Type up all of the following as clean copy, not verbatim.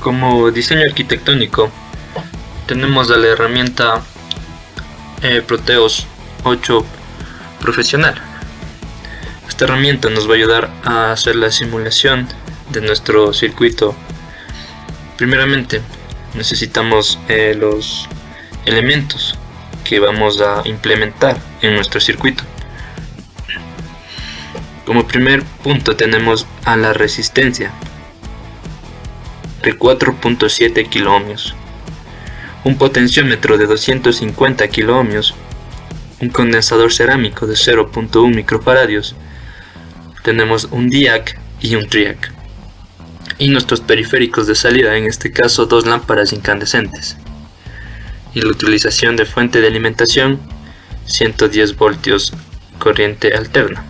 Como diseño arquitectónico tenemos a la herramienta Proteus 8 Profesional. Esta herramienta nos va a ayudar a hacer la simulación de nuestro circuito. Primeramente necesitamos los elementos que vamos a implementar en nuestro circuito. Como primer punto tenemos a la resistencia de 4.7 kiloohmios, un potenciómetro de 250 kiloohmios, un condensador cerámico de 0.1 microfaradios, tenemos un DIAC y un TRIAC, y nuestros periféricos de salida, en este caso 2 lámparas incandescentes, y la utilización de fuente de alimentación 110 voltios corriente alterna.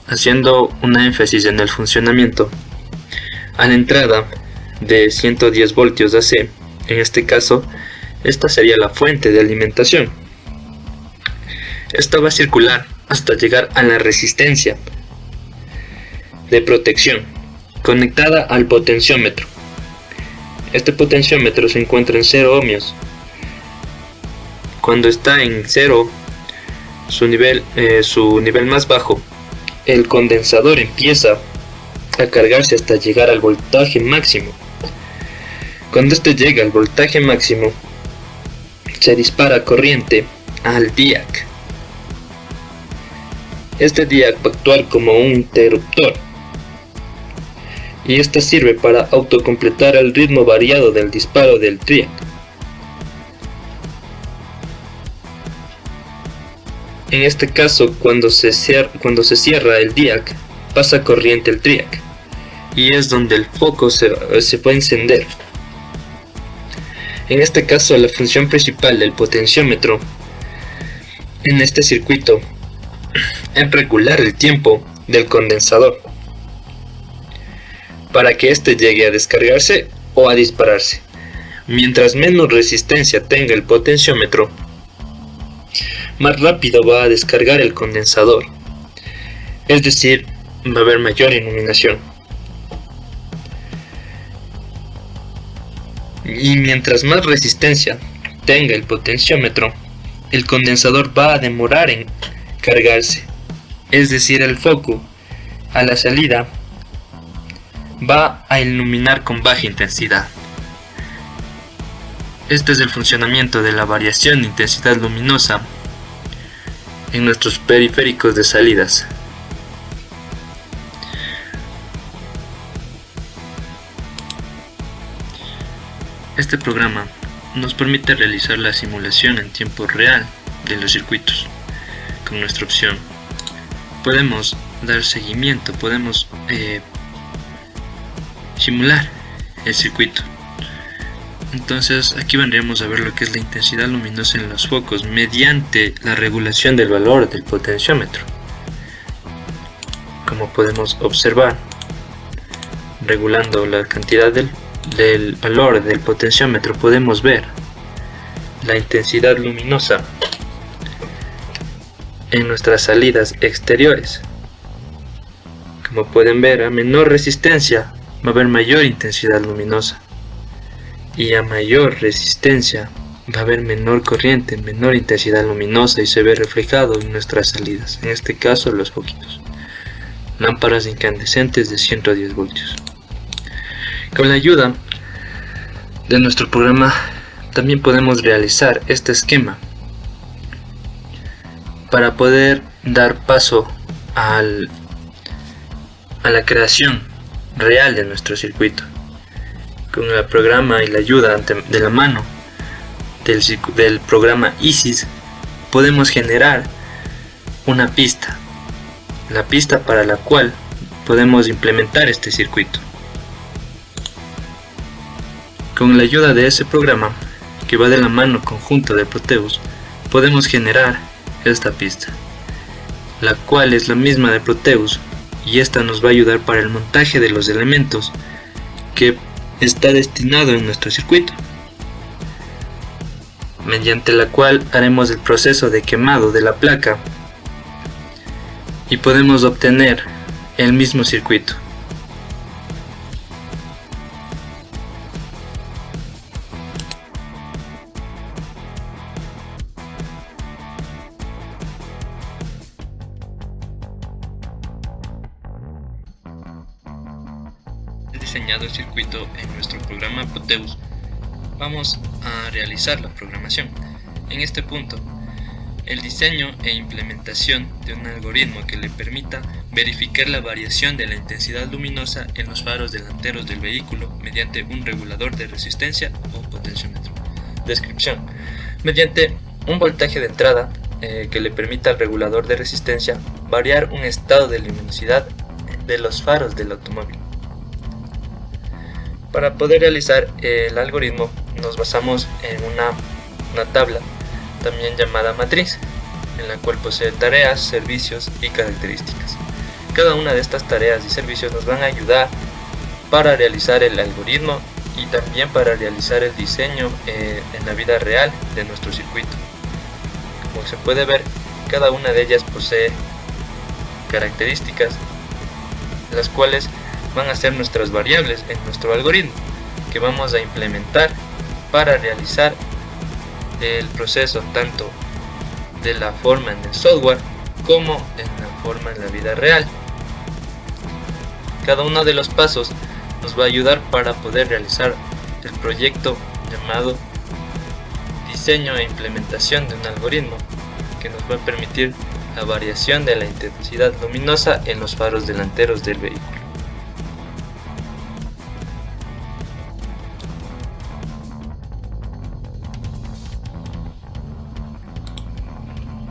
Haciendo una énfasis en el funcionamiento, a la entrada de 110 voltios AC, en este caso, esta sería la fuente de alimentación. Esta va a circular hasta llegar a la resistencia de protección, conectada al potenciómetro. Este potenciómetro se encuentra en 0 ohmios. Cuando está en 0, su nivel más bajo, el condensador empieza a cargarse hasta llegar al voltaje máximo. Cuando este llega al voltaje máximo, se dispara corriente al DIAC. Este DIAC va a actuar como un interruptor, y esta sirve para autocompletar el ritmo variado del disparo del TRIAC. En este caso, cuando se cierra el DIAC, pasa corriente al TRIAC, y es donde el foco se puede encender. En este caso, la función principal del potenciómetro en este circuito es regular el tiempo del condensador para que éste llegue a descargarse o a dispararse. Mientras menos resistencia tenga el potenciómetro, más rápido va a descargar el condensador, es decir, va a haber mayor iluminación. Y mientras más resistencia tenga el potenciómetro, el condensador va a demorar en cargarse, es decir, el foco a la salida va a iluminar con baja intensidad. Este es el funcionamiento de la variación de intensidad luminosa en nuestros periféricos de salidas. Este programa nos permite realizar la simulación en tiempo real de los circuitos. Con nuestra opción podemos dar seguimiento, podemos simular el circuito. Entonces aquí vendríamos a ver lo que es la intensidad luminosa en los focos mediante la regulación del valor del potenciómetro. Como podemos observar, regulando la cantidad del valor del potenciómetro, podemos ver la intensidad luminosa en nuestras salidas exteriores. Como pueden ver, a menor resistencia va a haber mayor intensidad luminosa, y a mayor resistencia va a haber menor corriente, menor intensidad luminosa, y se ve reflejado en nuestras salidas, en este caso los foquitos, lámparas incandescentes de 110 voltios. Con la ayuda de nuestro programa también podemos realizar este esquema para poder dar paso a la creación real de nuestro circuito. Con el programa y la ayuda de la mano del programa ISIS podemos generar una pista, la pista para la cual podemos implementar este circuito. Con la ayuda de ese programa, que va de la mano conjunta de Proteus, podemos generar esta pista, la cual es la misma de Proteus, y esta nos va a ayudar para el montaje de los elementos que está destinado en nuestro circuito, mediante la cual haremos el proceso de quemado de la placa y podemos obtener el mismo circuito. diseñado el circuito en nuestro programa Proteus, vamos a realizar la programación. En este punto, el diseño e implementación de un algoritmo que le permita verificar la variación de la intensidad luminosa en los faros delanteros del vehículo mediante un regulador de resistencia o potenciómetro. Descripción: mediante un voltaje de entrada que le permita al regulador de resistencia variar un estado de luminosidad de los faros del automóvil. Para poder realizar el algoritmo nos basamos en una tabla también llamada matriz, en la cual posee tareas, servicios y características. Cada una de estas tareas y servicios nos van a ayudar para realizar el algoritmo y también para realizar el diseño en la vida real de nuestro circuito. Como se puede ver, cada una de ellas posee características, las cuales van a ser nuestras variables en nuestro algoritmo que vamos a implementar para realizar el proceso tanto de la forma en el software como en la forma en la vida real. Cada uno de los pasos nos va a ayudar para poder realizar el proyecto llamado diseño e implementación de un algoritmo que nos va a permitir la variación de la intensidad luminosa en los faros delanteros del vehículo.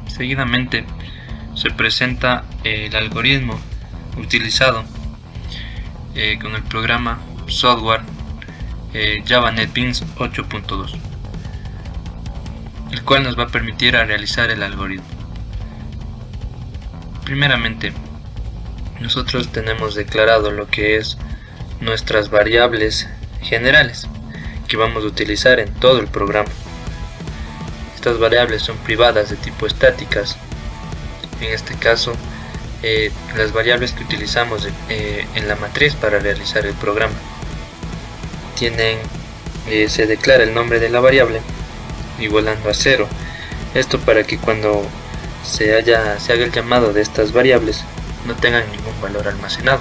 Seguidamente se presenta el algoritmo utilizado con el programa software Java NetBeans 8.2, el cual nos va a permitir realizar el algoritmo. Primeramente, nosotros tenemos declarado lo que es nuestras variables generales que vamos a utilizar en todo el programa. Estas variables son privadas de tipo estáticas. En este caso, las variables que utilizamos en la matriz para realizar el programa se declara el nombre de la variable igualando a 0. Esto para que cuando se haga el llamado de estas variables no tengan ningún valor almacenado,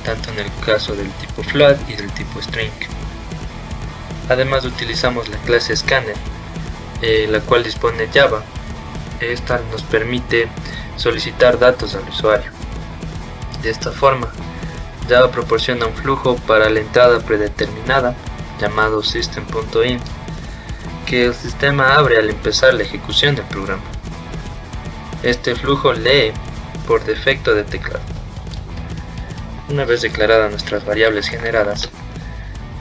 tanto en el caso del tipo float y del tipo string. Además utilizamos la clase scanner, la cual dispone Java. Esta nos permite solicitar datos al usuario. De esta forma, Java proporciona un flujo para la entrada predeterminada llamado system.in, que el sistema abre al empezar la ejecución del programa. Este flujo lee por defecto de teclado. Una vez declaradas nuestras variables generadas,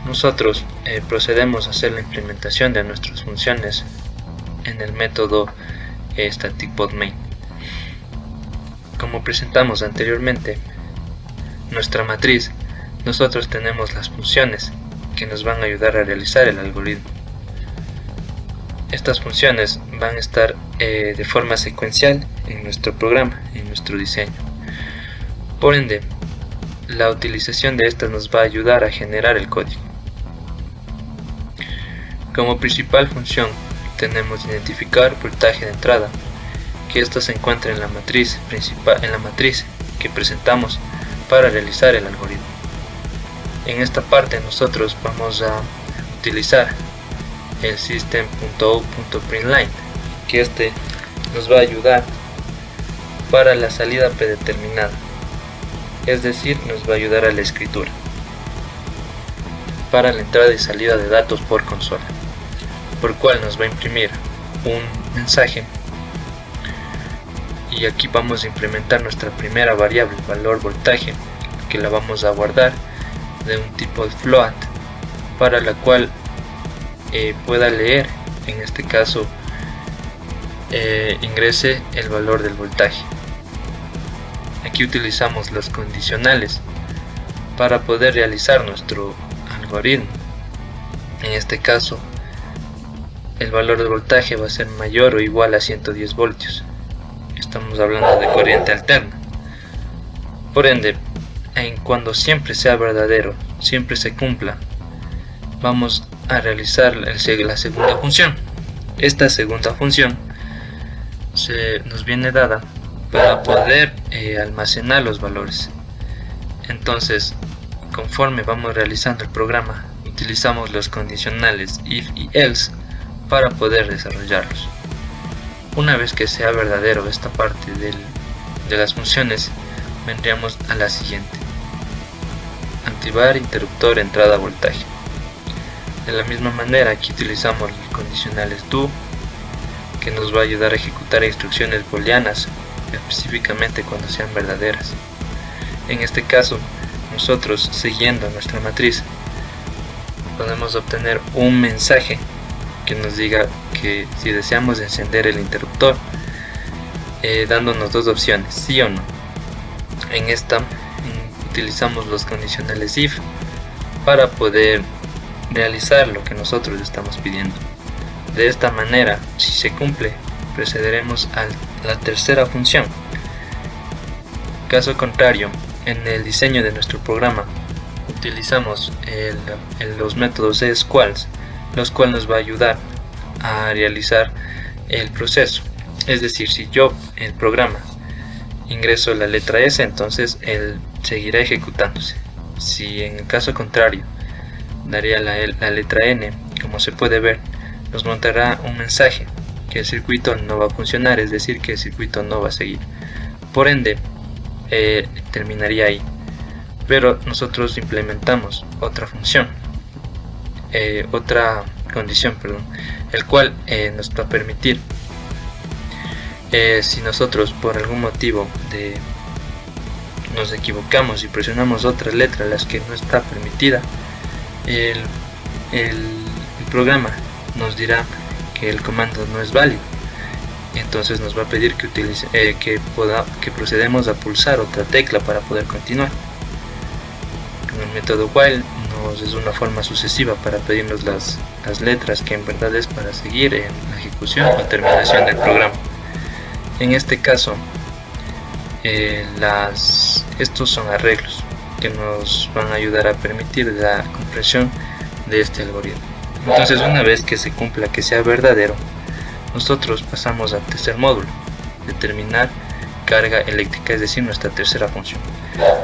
nosotros procedemos a hacer la implementación de nuestras funciones en el método static.main. Como presentamos anteriormente, nuestra matriz, nosotros tenemos las funciones que nos van a ayudar a realizar el algoritmo. Estas funciones van a estar de forma secuencial en nuestro programa, en nuestro diseño. Por ende, la utilización de estas nos va a ayudar a generar el código. Como principal función tenemos identificar voltaje de entrada, que esto se encuentra en la matriz principal, en la matriz que presentamos para realizar el algoritmo. En esta parte nosotros vamos a utilizar el system.out.println, que este nos va a ayudar para la salida predeterminada, es decir, nos va a ayudar a la escritura para la entrada y salida de datos por consola, por cual nos va a imprimir un mensaje, y aquí vamos a implementar nuestra primera variable, valor voltaje, que la vamos a guardar de un tipo de float, para la cual pueda leer, en este caso ingrese el valor del voltaje. Aquí utilizamos los condicionales para poder realizar nuestro algoritmo. En este caso, el valor de voltaje va a ser mayor o igual a 110 voltios. Estamos hablando de corriente alterna. Por ende, cuando siempre sea verdadero, siempre se cumpla, vamos a realizar la segunda función. Esta segunda función nos viene dada para poder almacenar los valores. Entonces, conforme vamos realizando el programa, utilizamos los condicionales if y else para poder desarrollarlos. Una vez que sea verdadero esta parte de las funciones, vendríamos a la siguiente: activar interruptor entrada voltaje. De la misma manera, aquí utilizamos los condicionales do, que nos va a ayudar a ejecutar instrucciones booleanas, específicamente cuando sean verdaderas. En este caso, nosotros, siguiendo nuestra matriz, podemos obtener un mensaje que nos diga que si deseamos encender el interruptor, dándonos dos opciones, sí o no. En esta utilizamos los condicionales if para poder realizar lo que nosotros estamos pidiendo. De esta manera, si se cumple, procederemos a la tercera función. Caso contrario, en el diseño de nuestro programa utilizamos los métodos squals, los cuales nos va a ayudar a realizar el proceso. Es decir, si yo en el programa ingreso la letra S, entonces él seguirá ejecutándose. Si en el caso contrario daría la letra N, como se puede ver, nos montará un mensaje que el circuito no va a funcionar, es decir, que el circuito no va a seguir. Por ende, terminaría ahí. Pero nosotros implementamos otra función, otra condición, el cual nos va a permitir, si nosotros por algún motivo nos equivocamos y presionamos otra letra, las que no está permitida, el programa nos dirá que el comando no es válido. Entonces nos va a pedir que procedemos a pulsar otra tecla para poder continuar. Con el método while nos es una forma sucesiva para pedirnos las letras que en verdad es para seguir en la ejecución o terminación del programa. En este caso, estos son arreglos que nos van a ayudar a permitir la comprensión de este algoritmo. Entonces, una vez que se cumpla que sea verdadero, nosotros pasamos al tercer módulo, determinar carga eléctrica, es decir, nuestra tercera función.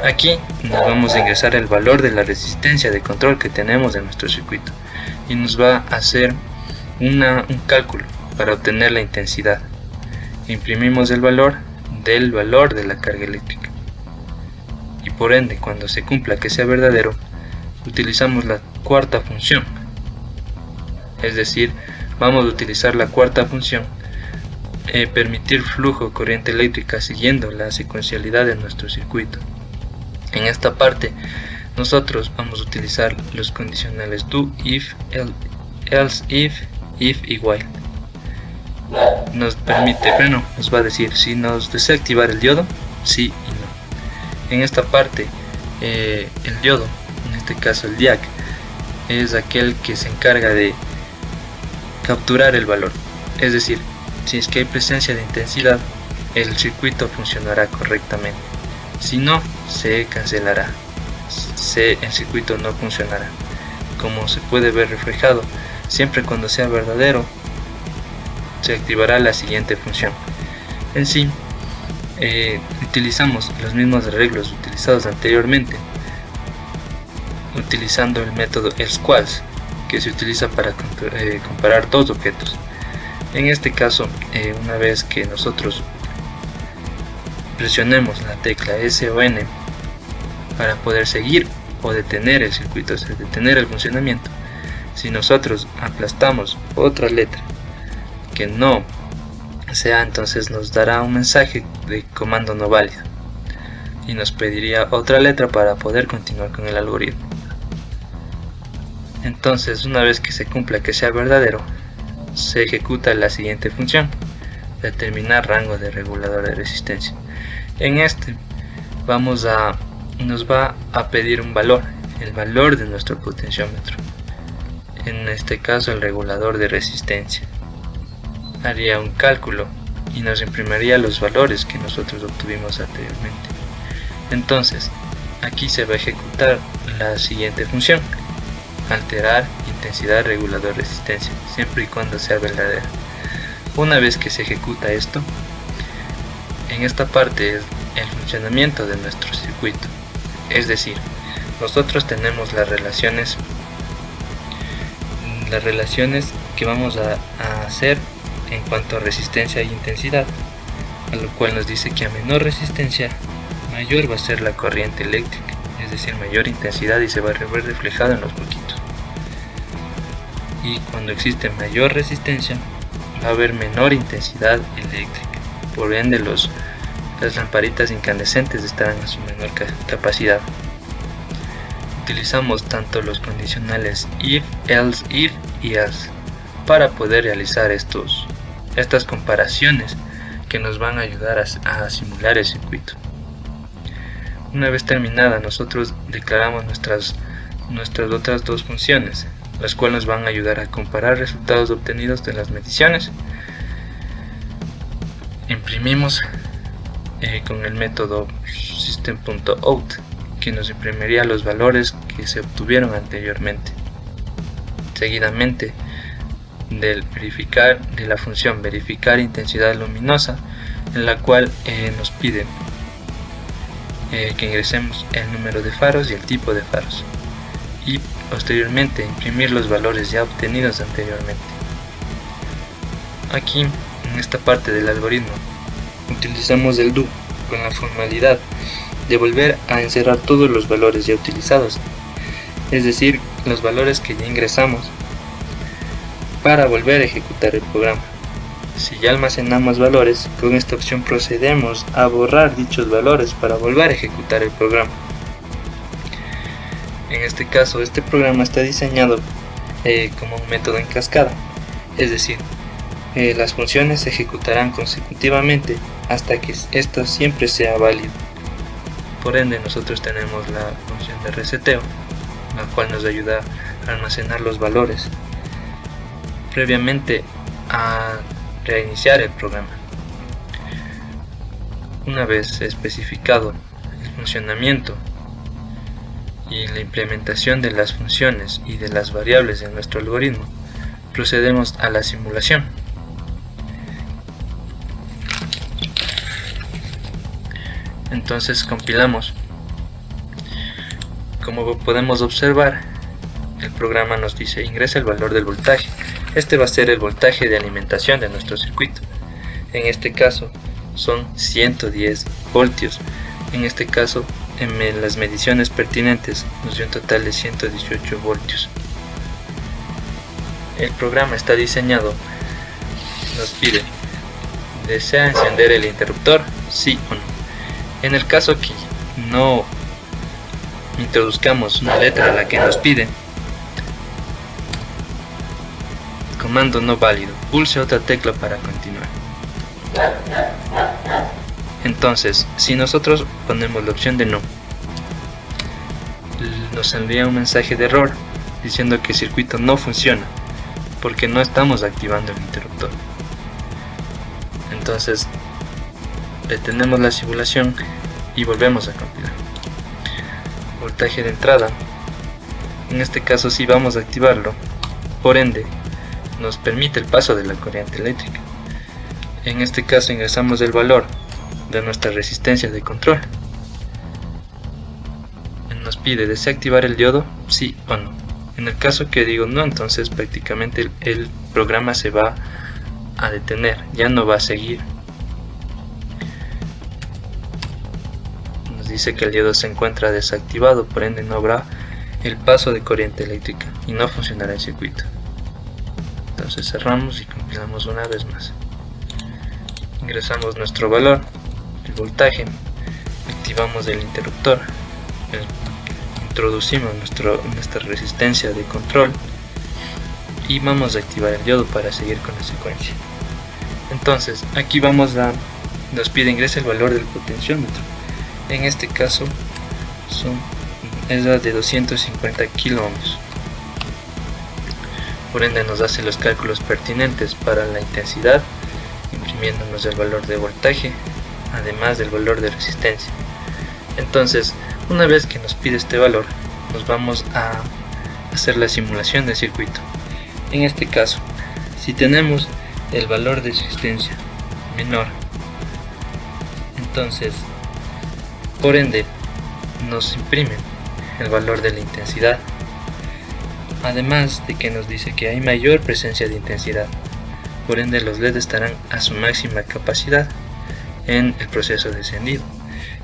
Aquí nos vamos a ingresar el valor de la resistencia de control que tenemos en nuestro circuito y nos va a hacer un cálculo para obtener la intensidad. Imprimimos el valor de la carga eléctrica y por ende, cuando se cumpla que sea verdadero, utilizamos la cuarta función, es decir, vamos a utilizar la cuarta función, permitir flujo corriente eléctrica siguiendo la secuencialidad de nuestro circuito. En esta parte nosotros vamos a utilizar los condicionales do, if, else if y while. Nos va a decir si nos desea activar el diodo, sí y no. En esta parte el diodo, en este caso el DIAC, es aquel que se encarga de capturar el valor, es decir, si es que hay presencia de intensidad, el circuito funcionará correctamente, si no, se cancelará, el circuito no funcionará. Como se puede ver reflejado, siempre cuando sea verdadero se activará la siguiente función. En sí, utilizamos los mismos arreglos utilizados anteriormente, utilizando el método squals, que se utiliza para comparar dos objetos. En este caso, una vez que nosotros presionemos la tecla S o N para poder seguir o detener el circuito, o sea, detener el funcionamiento, si nosotros aplastamos otra letra que no sea, entonces nos dará un mensaje de comando no válido y nos pediría otra letra para poder continuar con el algoritmo. Entonces, una vez que se cumpla que sea verdadero, se ejecuta la siguiente función: determinar rango de regulador de resistencia. En este nos va a pedir un valor, el valor de nuestro potenciómetro, en este caso el regulador de resistencia. Haría un cálculo y nos imprimiría los valores que nosotros obtuvimos anteriormente. Entonces, aquí se va a ejecutar la siguiente función: alterar intensidad regulador de resistencia, siempre y cuando sea verdadera. Una vez que se ejecuta esto, en esta parte es el funcionamiento de nuestro circuito, es decir, nosotros tenemos las relaciones que vamos a hacer en cuanto a resistencia e intensidad, a lo cual nos dice que a menor resistencia, mayor va a ser la corriente eléctrica, es decir, mayor intensidad, y se va a ver reflejado en los poquitos. Y cuando existe mayor resistencia, va a haber menor intensidad eléctrica, por ende las lamparitas incandescentes estarán a su menor capacidad. Utilizamos tanto los condicionales if, else, if y else para poder realizar estas comparaciones que nos van a ayudar a simular el circuito. Una vez terminada, nosotros declaramos nuestras otras dos funciones, las cuales nos van a ayudar a comparar resultados obtenidos de las mediciones. Imprimimos con el método system.out, que nos imprimiría los valores que se obtuvieron anteriormente. Seguidamente de la función verificar intensidad luminosa, en la cual nos pide que ingresemos el número de faros y el tipo de faros, y posteriormente imprimir los valores ya obtenidos anteriormente. Aquí, en esta parte del algoritmo, utilizamos el do con la formalidad de volver a encerrar todos los valores ya utilizados, es decir, los valores que ya ingresamos, para volver a ejecutar el programa. Si ya almacenamos valores, con esta opción procedemos a borrar dichos valores para volver a ejecutar el programa. En este caso, este programa está diseñado como un método en cascada, es decir, las funciones se ejecutarán consecutivamente hasta que esto siempre sea válido. Por ende, nosotros tenemos la función de reseteo, la cual nos ayuda a almacenar los valores previamente a reiniciar el programa. Una vez especificado el funcionamiento y la implementación de las funciones y de las variables en nuestro algoritmo, procedemos a la simulación. Entonces compilamos. Como podemos observar, el programa nos dice ingresa el valor del voltaje. Este va a ser el voltaje de alimentación de nuestro circuito. En este caso son 110 voltios. En este caso, en las mediciones pertinentes nos dio un total de 118 voltios. El programa está diseñado, nos pide, ¿desea encender el interruptor? Sí o no. En el caso que no introduzcamos una letra a la que nos pide, comando no válido, pulse otra tecla para continuar. Entonces, si nosotros ponemos la opción de no, nos envía un mensaje de error diciendo que el circuito no funciona porque no estamos activando el interruptor. Entonces detenemos la simulación y volvemos a compilar. Voltaje de entrada, en este caso sí vamos a activarlo, por ende nos permite el paso de la corriente eléctrica. En este caso ingresamos el valor de nuestra resistencia de control. Nos pide desactivar el diodo, sí o no. En el caso que digo no, entonces prácticamente el programa se va a detener, ya no va a seguir. Nos dice que el diodo se encuentra desactivado, por ende no habrá el paso de corriente eléctrica y no funcionará el circuito. Entonces cerramos y compilamos una vez más. Ingresamos nuestro valor, el voltaje, activamos el interruptor, introducimos nuestra resistencia de control y vamos a activar el diodo para seguir con la secuencia. Entonces aquí nos pide ingrese el valor del potenciómetro. En este caso es la de 250 kiloohms. Por ende nos hace los cálculos pertinentes para la intensidad, imprimiéndonos el valor de voltaje, además del valor de resistencia. Entonces, una vez que nos pide este valor, nos vamos a hacer la simulación del circuito. En este caso, si tenemos el valor de resistencia menor, entonces, por ende, nos imprimen el valor de la intensidad. Además de que nos dice que hay mayor presencia de intensidad, por ende los LED estarán a su máxima capacidad en el proceso de encendido.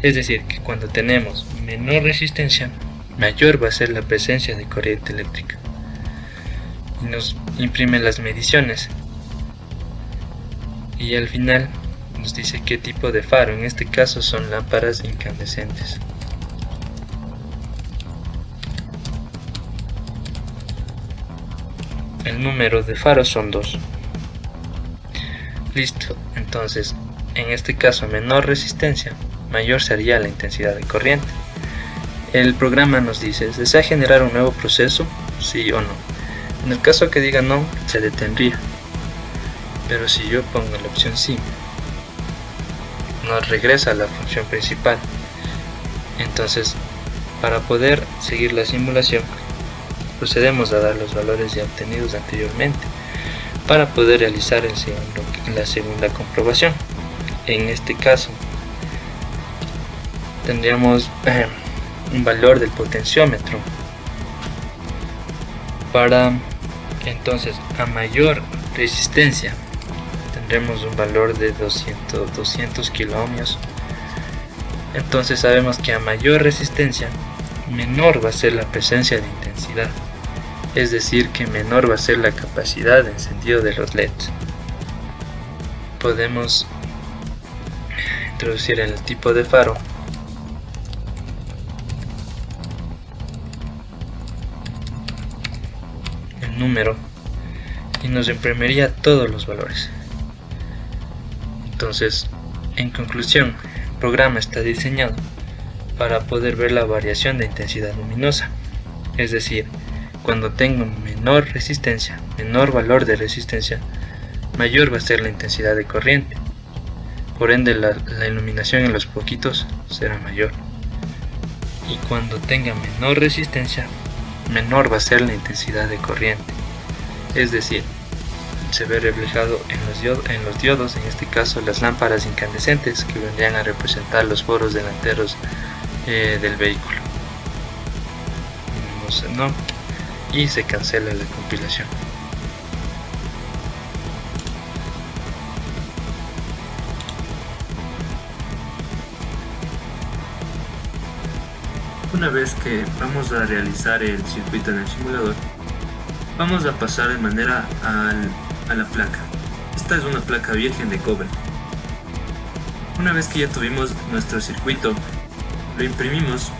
Es decir, que cuando tenemos menor resistencia, mayor va a ser la presencia de corriente eléctrica. Y nos imprime las mediciones. Y al final nos dice qué tipo de faro. En este caso son lámparas incandescentes. El número de faros son 2. Listo, entonces en este caso menor resistencia, mayor sería la intensidad de corriente. El programa nos dice, ¿desea generar un nuevo proceso? Sí o no. En el caso que diga no, se detendría. Pero si yo pongo la opción sí, nos regresa a la función principal. Entonces, para poder seguir la simulación, procedemos a dar los valores ya obtenidos anteriormente para poder realizar la segunda comprobación. En este caso, tendríamos un valor del potenciómetro. Para entonces, a mayor resistencia, tendremos un valor de 200 kiloohmios. Entonces sabemos que a mayor resistencia, menor va a ser la presencia de intensidad. Es decir, que menor va a ser la capacidad de encendido de los LEDs. Podemos introducir el tipo de faro. El número. Y nos imprimiría todos los valores. Entonces, en conclusión, el programa está diseñado para poder ver la variación de intensidad luminosa. Es decir, cuando tengo menor resistencia, menor valor de resistencia, mayor va a ser la intensidad de corriente. Por ende, la iluminación en los foquitos será mayor. Y cuando tenga menor resistencia, menor va a ser la intensidad de corriente. Es decir, se ve reflejado en los diodos, en este caso las lámparas incandescentes, que vendrían a representar los foros delanteros del vehículo. No, y se cancela la compilación. Una vez que vamos a realizar el circuito en el simulador, vamos a pasar de manera a la placa. Esta es una placa virgen de cobre. Una vez que ya tuvimos nuestro circuito, lo imprimimos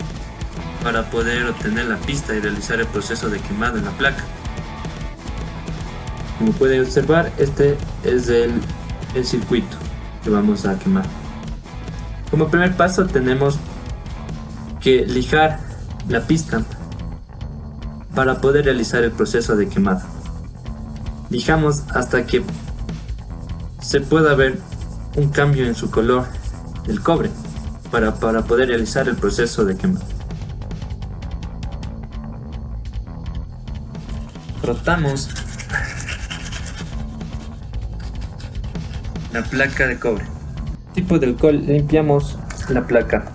para poder obtener la pista y realizar el proceso de quemado en la placa. Como pueden observar, este es el circuito que vamos a quemar. Como primer paso tenemos que lijar la pista para poder realizar el proceso de quemado. Lijamos hasta que se pueda ver un cambio en su color del cobre para poder realizar el proceso de quemado. Frotamos la placa de cobre. Tipo del cual limpiamos la placa.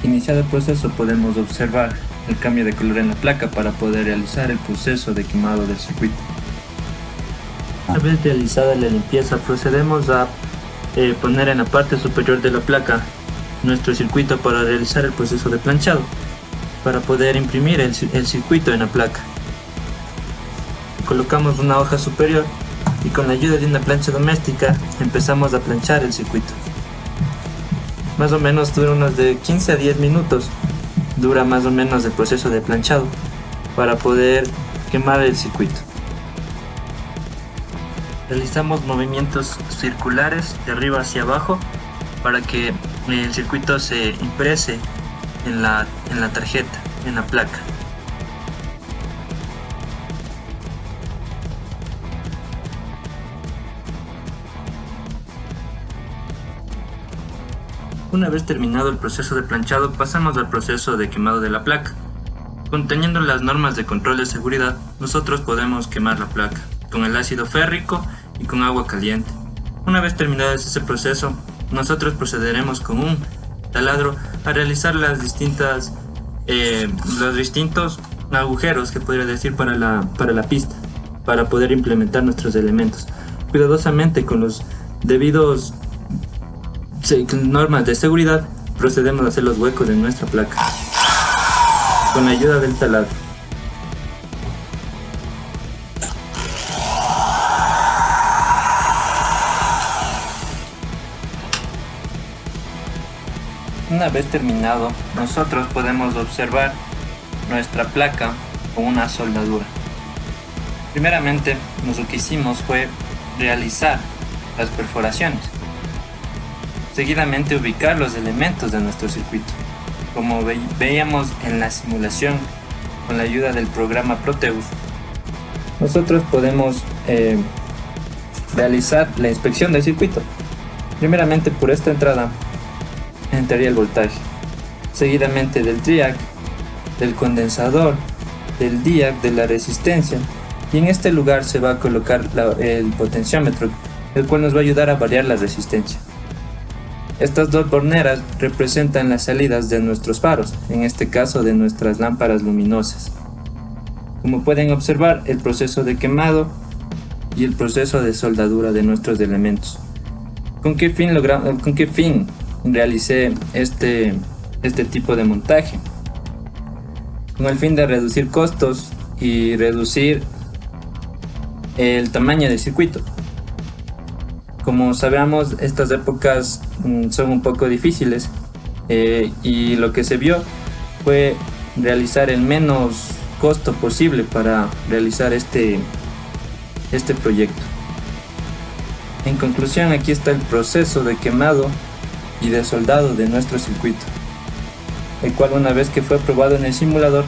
Iniciado el proceso, podemos observar el cambio de color en la placa para poder realizar el proceso de quemado del circuito. Una vez realizada la limpieza, procedemos a poner en la parte superior de la placa nuestro circuito para realizar el proceso de planchado, para poder imprimir el circuito en la placa. Colocamos una hoja superior y con la ayuda de una plancha doméstica empezamos a planchar el circuito. Más o menos dura unos de 15 a 10 minutos, dura más o menos el proceso de planchado para poder quemar el circuito. Realizamos movimientos circulares de arriba hacia abajo para que el circuito se imprese en la tarjeta, en la placa. Una vez terminado el proceso de planchado, pasamos al proceso de quemado de la placa. Conteniendo las normas de control de seguridad, nosotros podemos quemar la placa con el ácido férrico y con agua caliente. Una vez terminado ese proceso, nosotros procederemos con un taladro a realizar los distintos agujeros que podría decir para la pista, para poder implementar nuestros elementos. Cuidadosamente, con los debidos normas de seguridad, procedemos a hacer los huecos de nuestra placa con la ayuda del taladro. Una vez terminado, nosotros podemos observar nuestra placa con una soldadura. Primeramente, lo que hicimos fue realizar las perforaciones. Seguidamente, ubicar los elementos de nuestro circuito. Como veíamos en la simulación con la ayuda del programa Proteus, nosotros podemos realizar la inspección del circuito. Primeramente, por esta entrada entraría el voltaje, seguidamente del triac, del condensador, del diac, de la resistencia, y en este lugar se va a colocar el potenciómetro, el cual nos va a ayudar a variar la resistencia. Estas dos borneras representan las salidas de nuestros faros, en este caso de nuestras lámparas luminosas. Como pueden observar, el proceso de quemado y el proceso de soldadura de nuestros elementos. ¿Con qué fin realicé este tipo de montaje? Con el fin de reducir costos y reducir el tamaño del circuito. Como sabemos, estas épocas son un poco difíciles y lo que se vio fue realizar el menos costo posible para realizar este proyecto. En conclusión, aquí está el proceso de quemado y de soldado de nuestro circuito, el cual, una vez que fue probado en el simulador,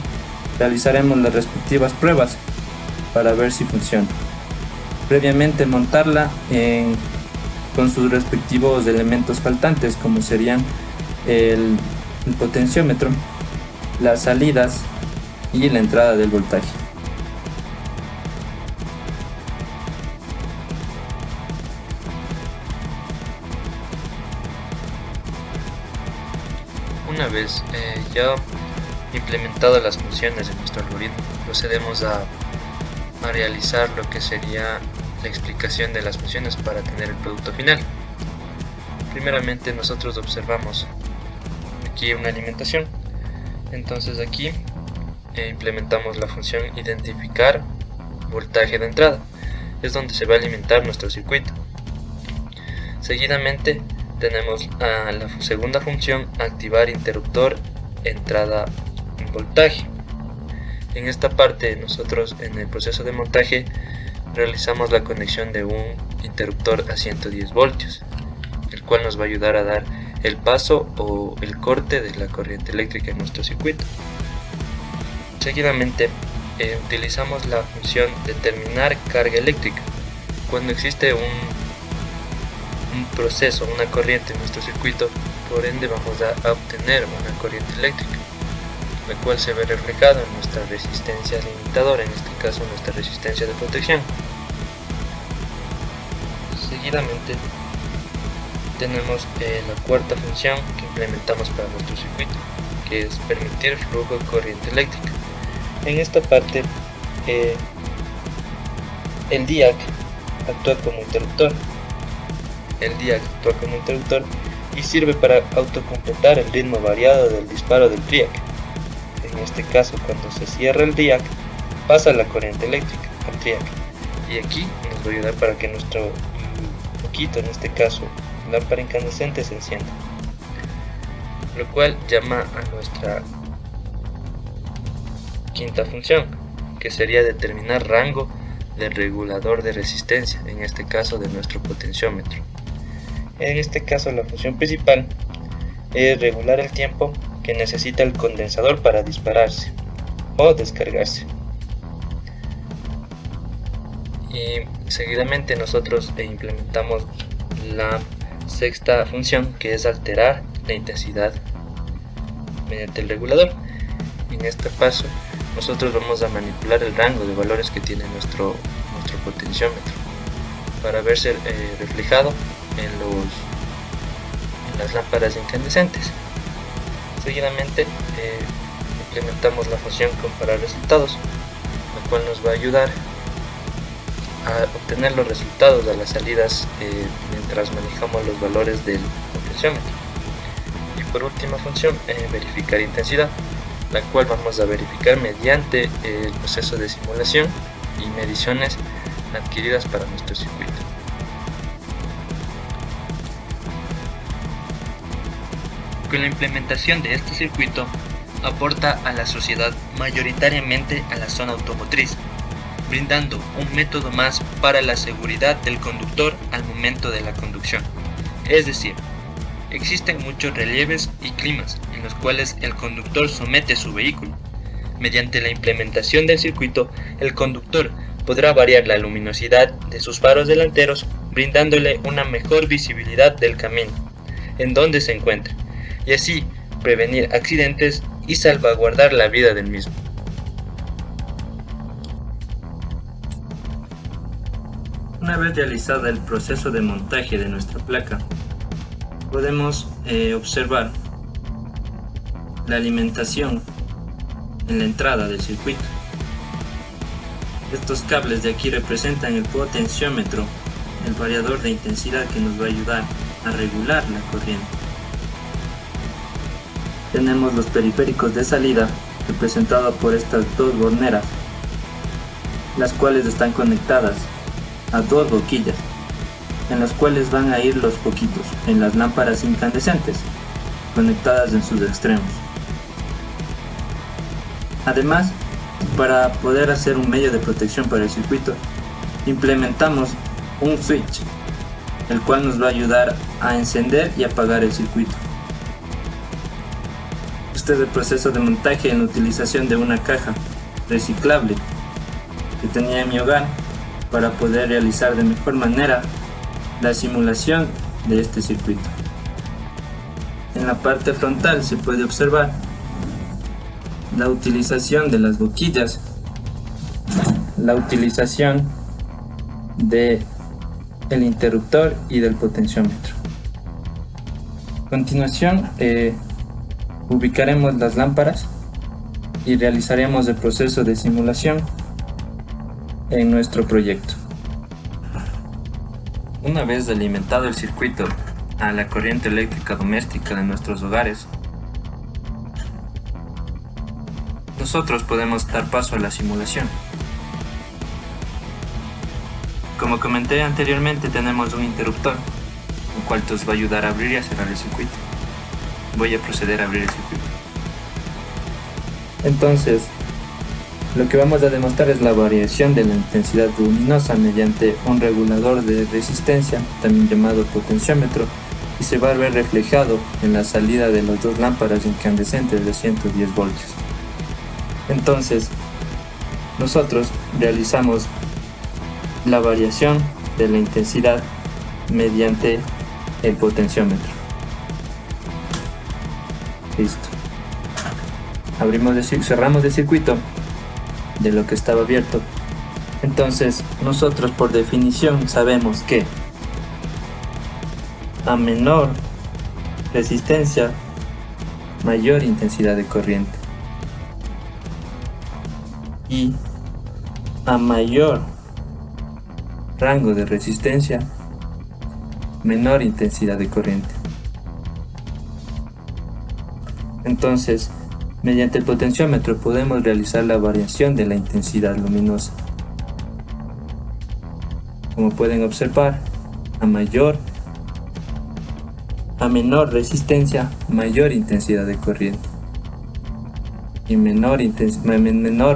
realizaremos las respectivas pruebas para ver si funciona. Previamente, montarla con sus respectivos elementos faltantes, como serían el potenciómetro, las salidas y la entrada del voltaje. Una vez ya implementadas las funciones de nuestro algoritmo, procedemos a realizar lo que sería la explicación de las funciones para tener el producto final. Primeramente, nosotros observamos aquí una alimentación. Entonces aquí implementamos la función identificar voltaje de entrada, es donde se va a alimentar nuestro circuito. Seguidamente tenemos la segunda función, activar interruptor entrada voltaje. En esta parte, nosotros en el proceso de montaje realizamos la conexión de un interruptor a 110 voltios, el cual nos va a ayudar a dar el paso o el corte de la corriente eléctrica en nuestro circuito. Seguidamente utilizamos la función determinar carga eléctrica. Cuando existe un proceso, una corriente en nuestro circuito, por ende vamos a obtener una corriente eléctrica, la cual se ve reflejada en nuestra resistencia limitadora, en este caso nuestra resistencia de protección. Seguidamente tenemos la cuarta función que implementamos para nuestro circuito, que es permitir flujo de corriente eléctrica. En esta parte el diac actúa como interruptor. El diac actúa como interruptor y sirve para autocompletar el ritmo variado del disparo del triac. En este caso, cuando se cierra el diac, pasa la corriente eléctrica al triac, y aquí nos va a ayudar para que nuestro foquito, en este caso lámpara incandescente, se encienda, lo cual llama a nuestra quinta función, que sería determinar rango del regulador de resistencia, en este caso de nuestro potenciómetro. En este caso, la función principal es regular el tiempo que necesita el condensador para dispararse o descargarse. Y seguidamente nosotros implementamos la sexta función, que es alterar la intensidad mediante el regulador. En este paso nosotros vamos a manipular el rango de valores que tiene nuestro potenciómetro para verse reflejado en las lámparas incandescentes. Seguidamente implementamos la función comparar resultados, la cual nos va a ayudar a obtener los resultados a las salidas mientras manejamos los valores del potenciómetro. Y por última función, verificar intensidad, la cual vamos a verificar mediante el proceso de simulación y mediciones adquiridas para nuestro circuito. Con la implementación de este circuito aporta a la sociedad mayoritariamente a la zona automotriz, brindando un método más para la seguridad del conductor al momento de la conducción. Es decir, existen muchos relieves y climas en los cuales el conductor somete su vehículo. Mediante la implementación del circuito, el conductor podrá variar la luminosidad de sus faros delanteros, brindándole una mejor visibilidad del camino en donde se encuentra, y así prevenir accidentes y salvaguardar la vida del mismo. Una vez realizado el proceso de montaje de nuestra placa, podemos observar la alimentación en la entrada del circuito. Estos cables de aquí representan el potenciómetro, el variador de intensidad que nos va a ayudar a regular la corriente. Tenemos los periféricos de salida representados por estas dos borneras, las cuales están conectadas a dos boquillas, en las cuales van a ir los foquitos en las lámparas incandescentes conectadas en sus extremos. Además, para poder hacer un medio de protección para el circuito, implementamos un switch, el cual nos va a ayudar a encender y apagar el circuito. Este es el proceso de montaje en la utilización de una caja reciclable que tenía en mi hogar para poder realizar de mejor manera la simulación de este circuito. En la parte frontal se puede observar la utilización de las boquillas, la utilización del interruptor y del potenciómetro. A continuación, ubicaremos las lámparas y realizaremos el proceso de simulación en nuestro proyecto. Una vez alimentado el circuito a la corriente eléctrica doméstica de nuestros hogares, nosotros podemos dar paso a la simulación. Como comenté anteriormente, tenemos un interruptor, el cual nos va a ayudar a abrir y a cerrar el circuito. Voy a proceder a abrir el circuito. Entonces, lo que vamos a demostrar es la variación de la intensidad luminosa mediante un regulador de resistencia, también llamado potenciómetro, y se va a ver reflejado en la salida de las dos lámparas incandescentes de 110 voltios. Entonces, nosotros realizamos la variación de la intensidad mediante el potenciómetro. Listo. Cerramos el circuito de lo que estaba abierto. Entonces, nosotros por definición sabemos que a menor resistencia, mayor intensidad de corriente, y a mayor rango de resistencia, menor intensidad de corriente. Entonces, mediante el potenciómetro podemos realizar la variación de la intensidad luminosa. Como pueden observar, a menor resistencia, mayor intensidad de corriente, y menor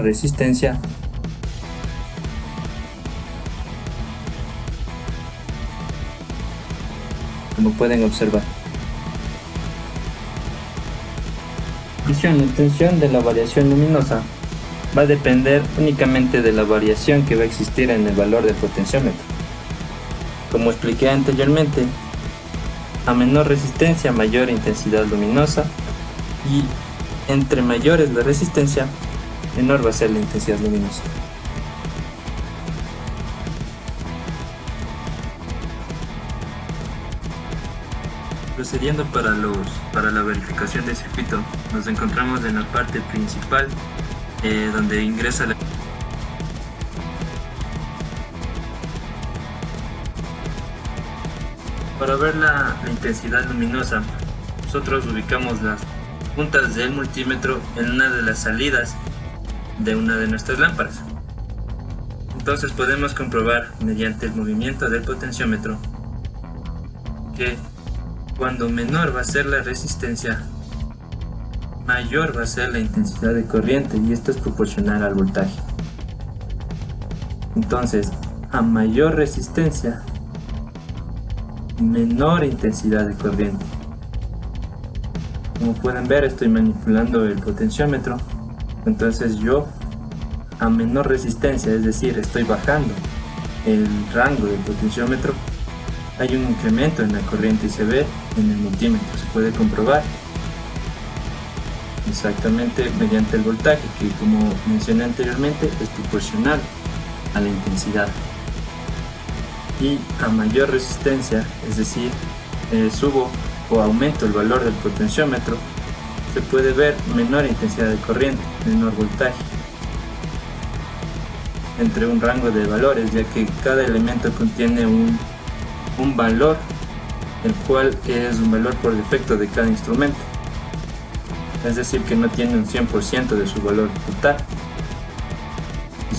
resistencia, como pueden observar. La intención de la variación luminosa va a depender únicamente de la variación que va a existir en el valor del potenciómetro. Como expliqué anteriormente, a menor resistencia, mayor intensidad luminosa, y entre mayor es la resistencia, menor va a ser la intensidad luminosa. Procediendo para la verificación del circuito, nos encontramos en la parte principal donde ingresa la... Para ver la intensidad luminosa, nosotros ubicamos las puntas del multímetro en una de las salidas de una de nuestras lámparas. Entonces podemos comprobar mediante el movimiento del potenciómetro que cuando menor va a ser la resistencia, mayor va a ser la intensidad de corriente, y esto es proporcional al voltaje. Entonces, a mayor resistencia, menor intensidad de corriente. Como pueden ver, estoy manipulando el potenciómetro. Entonces yo, a menor resistencia, es decir, estoy bajando el rango del potenciómetro, hay un incremento en la corriente y se ve en el multímetro, se puede comprobar exactamente mediante el voltaje, que como mencioné anteriormente es proporcional a la intensidad. Y a mayor resistencia, es decir, subo o aumento el valor del potenciómetro, se puede ver menor intensidad de corriente, menor voltaje, entre un rango de valores, ya que cada elemento contiene un valor, el cual es un valor por defecto de cada instrumento, es decir, que no tiene un 100% de su valor total, y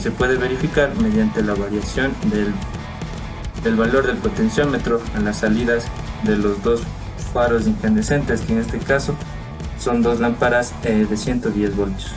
se puede verificar mediante la variación del valor del potenciómetro a las salidas de los dos faros incandescentes, que en este caso son dos lámparas de 110 voltios.